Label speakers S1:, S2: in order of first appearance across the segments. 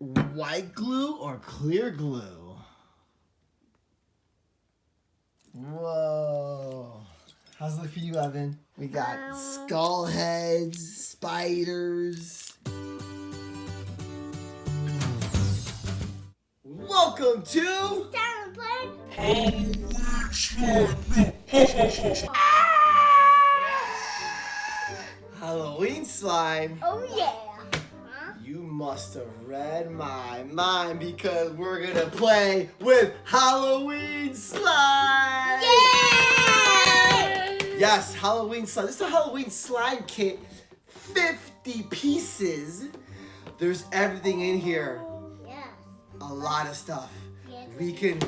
S1: white glue or clear glue? Whoa. How's it look for you, Evan? We got skull heads, spiders. Welcome to
S2: Time to play.
S1: Halloween slime.
S2: Oh yeah.
S1: You must have read my mind because we're gonna play with Halloween slime.
S2: Yay!
S1: Yes, Halloween slime. This is a Halloween slime kit. 50 pieces. There's everything in here.
S2: Yes.
S1: A lot of stuff.
S2: Yes.
S1: We can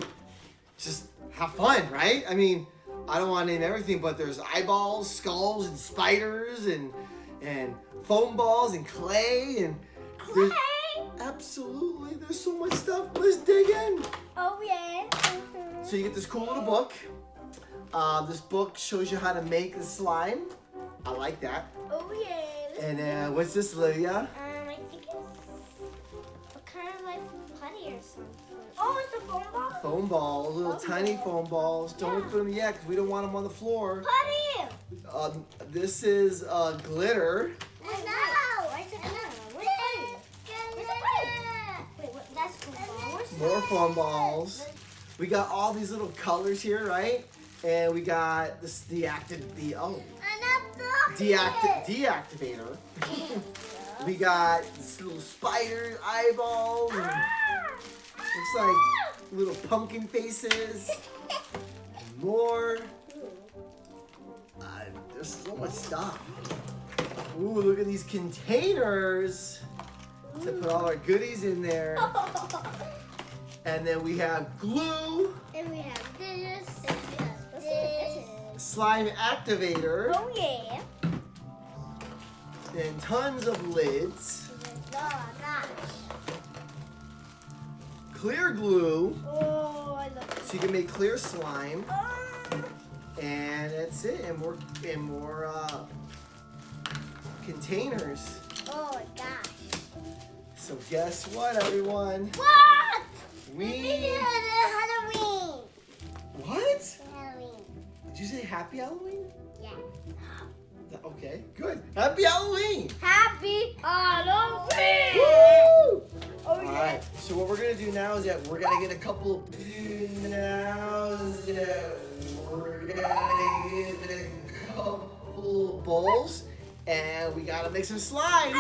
S1: just have fun, right? I mean, I don't want to name everything, but there's eyeballs, skulls, and spiders, and foam balls, and clay, and
S2: Clay?
S1: Absolutely, there's so much stuff. Let's dig in.
S2: Oh yeah.
S1: So you get this cool little book. This book shows you how to make the slime. I like that.
S2: Oh yeah.
S1: And what's this, Olivia?
S2: I think it's kind of like putty or something. Oh, it's the foam ball?
S1: Foam balls, little tiny foam balls. Don't open them yet because we don't want them on the floor.
S2: Putty!
S1: This is glitter.
S2: I know. I said no. Where's putty? Where's the putty? Wait, what? That's foam balls.
S1: More foam balls. We got all these little colors here, right? And we got this deactivator. We got this little spider eyeballs. And looks like little pumpkin faces. And more. There's so much stuff. Ooh, look at these containers to put all our goodies in there. And then we have glue.
S2: And we have this.
S1: Slime activator.
S2: Oh yeah.
S1: And tons of lids.
S2: Oh gosh.
S1: Clear glue.
S2: Oh, I love it.
S1: So you can make clear slime.
S2: Oh.
S1: And that's it. And more containers.
S2: Oh my gosh.
S1: So guess what, everyone?
S2: What?
S1: We
S2: Halloween.
S1: what?
S2: Halloween.
S1: Did you say happy Halloween?
S2: Yeah.
S1: Okay, good. Happy Halloween!
S2: Happy Halloween.
S1: Woo!
S2: Oh
S1: All right. So what we're gonna do now is that we're gonna get a couple. Bowls, and we gotta make some slime.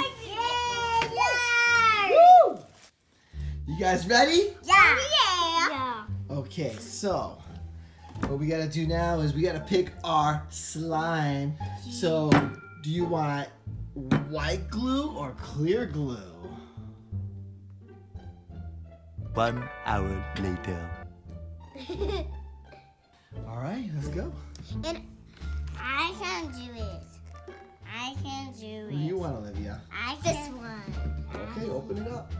S1: Woo! You guys ready?
S2: Yeah. Yeah.
S1: Okay, so what we gotta do now is we gotta pick our slime. So, do you want white glue or clear glue?
S3: 1 hour later.
S1: All right, let's go.
S2: And I can do it. I can do it.
S1: What do you want, Olivia?
S2: This one.
S1: Okay, open it up.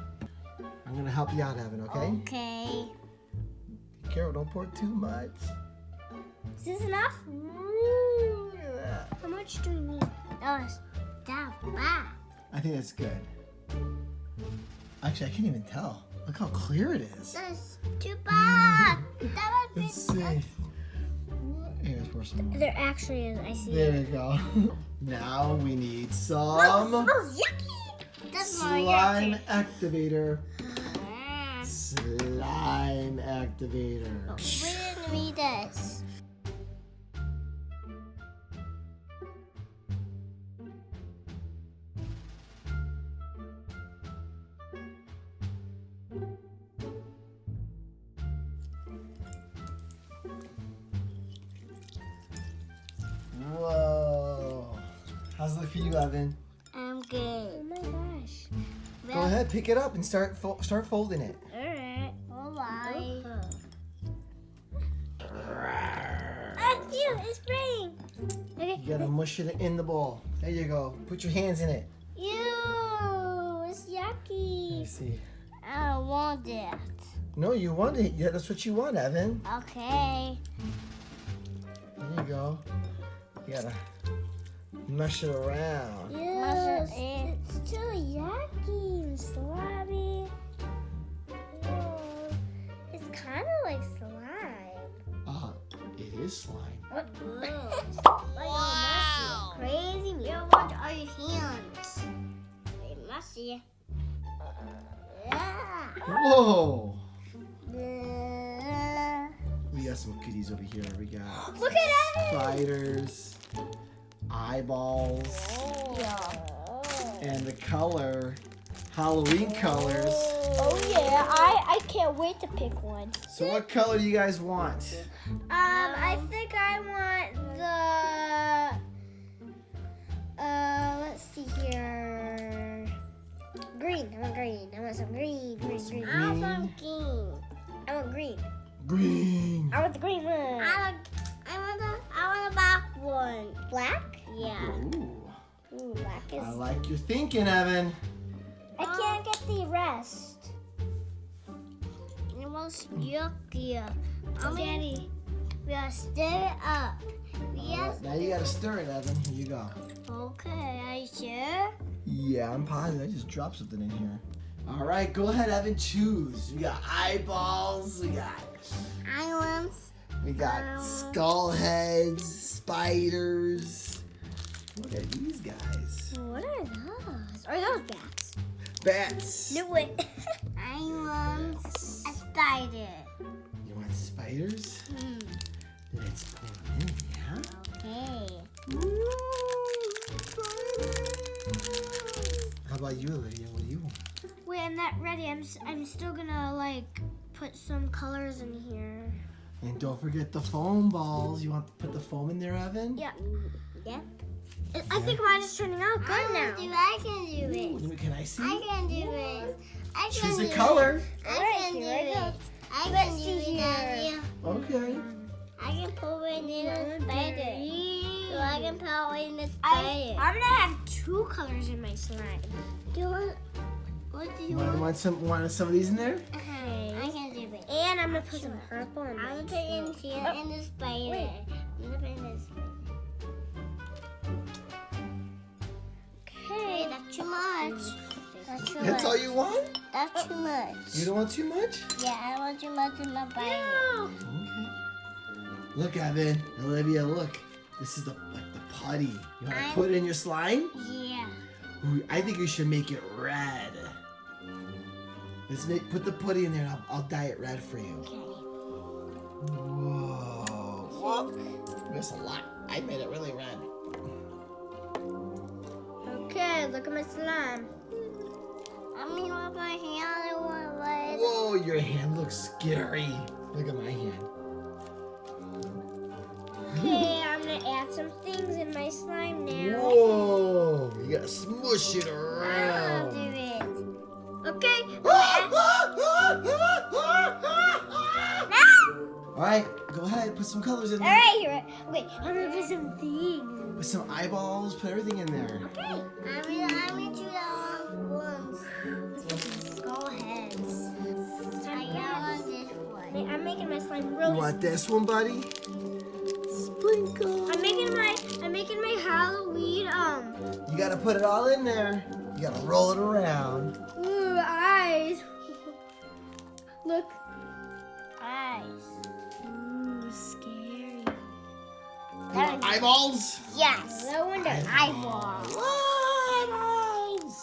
S1: I'm gonna help you out, Evan. Okay?
S2: Okay.
S1: Be careful, don't pour too much.
S2: Is this enough? How much do we need? Oh, it's that bad.
S1: I think that's good. Actually, I can't even tell. Look how clear it is.
S2: That's too bad.
S1: Let's see. Here's pour some more.
S2: There actually is. I see.
S1: There we go. Now we need some
S2: Oh, yucky. That's more
S1: slime
S2: yucky.
S1: activator. Slime activator.
S2: We didn't read this.
S1: Whoa. How's it look for you, Evan?
S2: I'm good. Oh my gosh.
S1: Go ahead, pick it up and start folding it.
S2: Alright. Alright. Ew, it's spraying. Okay.
S1: You gotta mush it in the bowl. There you go. Put your hands in it.
S2: Ew, it's yucky.
S1: Let me see.
S2: I don't want that.
S1: No, you want it. Yeah, that's what you want, Evan.
S2: Okay.
S1: There you go. You gotta mush it around.
S2: Yes, it's too yucky and slobby.
S1: his slime.
S2: Wow. Crazy. You don't want all your hands. They messy. Yeah.
S1: Whoa! We got some goodies over here. We got
S2: Look at it.
S1: spiders, eyeballs, and the color, Halloween colors.
S2: Oh yeah, I can't wait to pick one.
S1: So what color do you guys want?
S2: I think I want the let's see here. Green. I want green. I want some green.
S1: Green.
S2: I want some green. I want green.
S1: Green.
S2: I want the green one. I want the black one. Black? Yeah. Ooh, black is.
S1: I like your thinking, Evan.
S2: I can't get the rest. It was yucky. Daddy, we gotta stir it up.
S1: Now you gotta stir it, Evan. Here you go.
S2: Okay, are you sure?
S1: Yeah, I'm positive. I just dropped something in here. All right, go ahead, Evan. Choose. We got eyeballs. We got
S2: Islands.
S1: We got skull heads, spiders. Look at these guys.
S2: What are those? Are those bats?
S1: Bats.
S2: No way. I want a spider.
S1: You want spiders? Let's put them in, yeah?
S2: Okay.
S1: Ooh, spiders. How about you, Olivia? What do you want?
S2: Wait, I'm not ready. I'm still gonna like put some colors in here.
S1: And don't forget the foam balls. You want to put the foam in there, Evan?
S2: Yeah. Yep. I think mine is turning out good now. I can do it.
S1: Ooh, can I see?
S2: I can do it.
S1: Choose a color.
S2: I can do it. I can do it, Daddy.
S1: Okay.
S2: I can put it in a spider. So I can put it in the spider. I'm gonna have two colors in my slime. Do you want? What do you want?
S1: Want some of these in there?
S2: Okay. I can do it. And I'm gonna put some purple in. I'm gonna put it in here in the spider. Wait. I'm gonna put it in the spider. Okay, that's too much. That's too
S1: That's
S2: much.
S1: all you want?
S2: That's too much.
S1: You don't want too much?
S2: Yeah, I want too much in my spider.
S1: Okay. Look, Evan, Olivia, look. This is the putty. You want to put it in your slime?
S2: Yeah.
S1: Ooh, I think you should make it red. Let's put the putty in there, and I'll dye it red for you.
S2: Okay.
S1: Whoa! Whoop. That's a lot. I made it really red.
S2: Okay, look at my slime. I mean, with my hand, I want red.
S1: Whoa! Your hand looks scary. Look at my hand.
S2: Okay, I'm gonna add some things in my slime now.
S1: Whoa! You gotta smush it
S2: I'll
S1: around.
S2: do it. Okay.
S1: All right, go ahead. Put some colors in
S2: All
S1: there.
S2: right, here. Wait, I'm gonna put some things.
S1: Put some eyeballs. Put everything in there.
S2: Okay. I'm gonna do the ones. Let's put some skull heads. I want this one. I'm making my slime
S1: You
S2: really.
S1: want this one, buddy? Sprinkle.
S2: I'm making my Halloween
S1: You gotta put it all in there. You gotta roll it around.
S2: Ooh, eyes. Look. Eyes. Ooh, scary.
S1: Eyeballs?
S2: Yes. No wonder eyeballs.
S1: Eyeballs.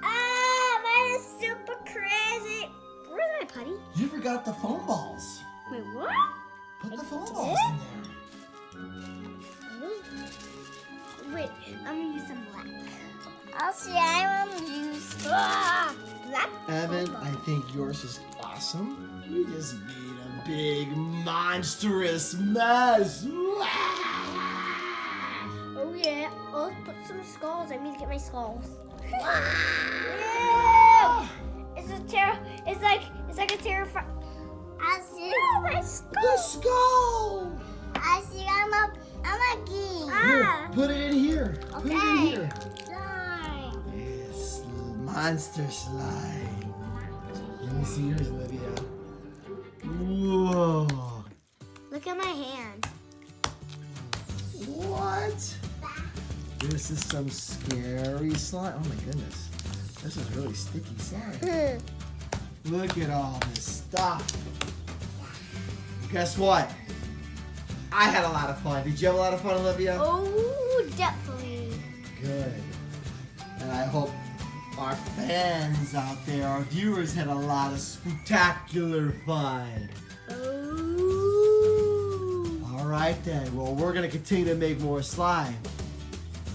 S2: Ah, mine is super crazy. Where's my putty?
S1: You forgot the foam balls.
S2: Wait, what?
S1: Put the foam balls in there.
S2: Wait, I'm gonna use some black. I'll see. I want to use black.
S1: Evan, I think yours is awesome. You just made a big monstrous mess.
S2: Oh yeah. Oh, let's put some skulls. I need to get my skulls. Yeah! It's like a terrifying. I see. No, my skull.
S1: The skull.
S2: I see. I'm a key.
S1: Here, put it in here. Put it in here.
S2: Slime.
S1: Yes, monster slime. Let me see yours, Olivia. Whoa.
S2: Look at my hand.
S1: What? This is some scary slime. Oh my goodness. This is really sticky slime. Look at all this stuff. Guess what? I I had a lot of fun. Did you have a lot of fun, Olivia?
S2: Oh, definitely.
S1: Good. And I hope our fans out there, our viewers, had a lot of spectacular fun.
S2: Oh.
S1: All right then. Well, we're gonna continue to make more slime.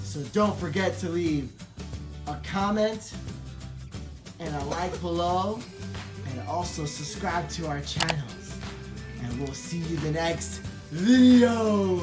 S1: So don't forget to leave a comment and a like below, and also subscribe to our channels. And we'll see you in the next video.